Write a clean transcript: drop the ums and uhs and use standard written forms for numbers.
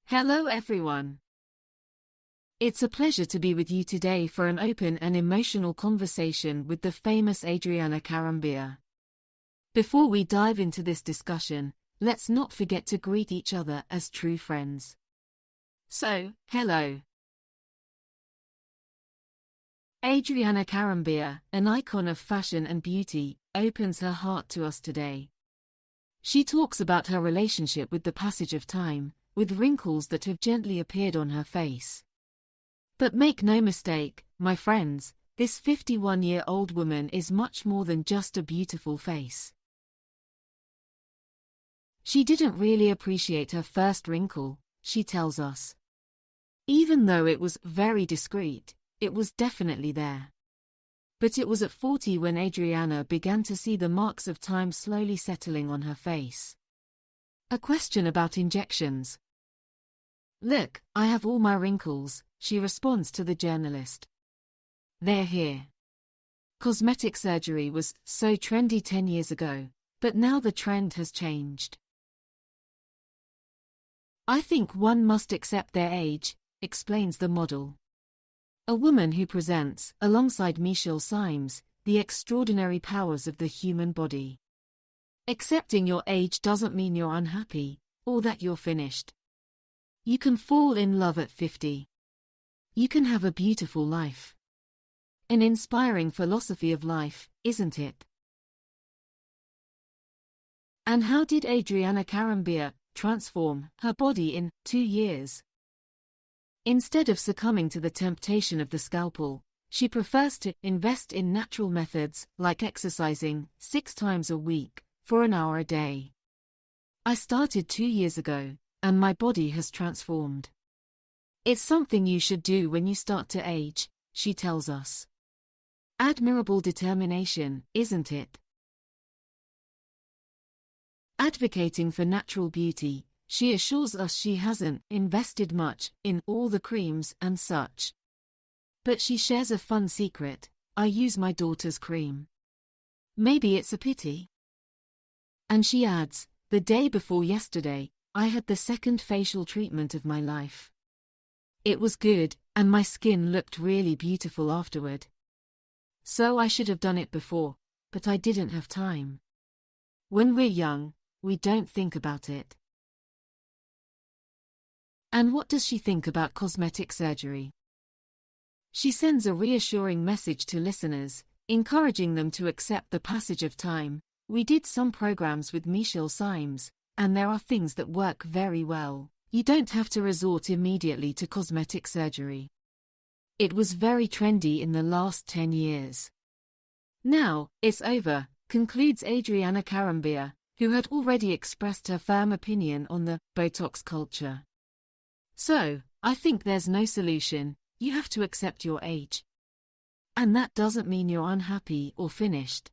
Hello everyone. It's a pleasure to be with you today for an open and emotional conversation with the famous Adriana Karembeu. Before we dive into this discussion, let's not forget to greet each other as true friends. So, hello. Adriana Karembeu, an icon of fashion and beauty, opens her heart to us today. She talks about her relationship with the passage of time, with wrinkles that have gently appeared on her face. But make no mistake, my friends, this 51-year-old woman is much more than just a beautiful face. She didn't really appreciate her first wrinkle, she tells us. Even though it was very discreet, it was definitely there. But it was at 40 when Adriana began to see the marks of time slowly settling on her face. A question about injections. "Look, I have all my wrinkles," she responds to the journalist. "They're here." Cosmetic surgery was so trendy 10 years ago, but now the trend has changed. "I think one must accept their age," explains the model. A woman who presents, alongside Michelle Symes, the extraordinary powers of the human body. Accepting your age doesn't mean you're unhappy, or that you're finished. You can fall in love at 50. You can have a beautiful life. An inspiring philosophy of life, isn't it? And how did Adriana Karembeu transform her body in 2 years? Instead of succumbing to the temptation of the scalpel, she prefers to invest in natural methods like exercising 6 times a week for an hour a day. "I started 2 years ago, and my body has transformed. It's something you should do when you start to age," she tells us. Admirable determination, isn't it? Advocating for natural beauty, she assures us she hasn't invested much in all the creams and such. But she shares a fun secret: "I use my daughter's cream. Maybe it's a pity." And she adds, "The day before yesterday, I had the second facial treatment of my life. It was good, and my skin looked really beautiful afterward. So I should have done it before, but I didn't have time." When we're young, we don't think about it. And what does she think about cosmetic surgery? She sends a reassuring message to listeners, encouraging them to accept the passage of time. "We did some programs with Michelle Symes, and there are things that work very well. You don't have to resort immediately to cosmetic surgery. It was very trendy in the last 10 years. Now, it's over," concludes Adriana Karembeu, who had already expressed her firm opinion on the Botox culture. "So, I think there's no solution. You have to accept your age. And that doesn't mean you're unhappy or finished."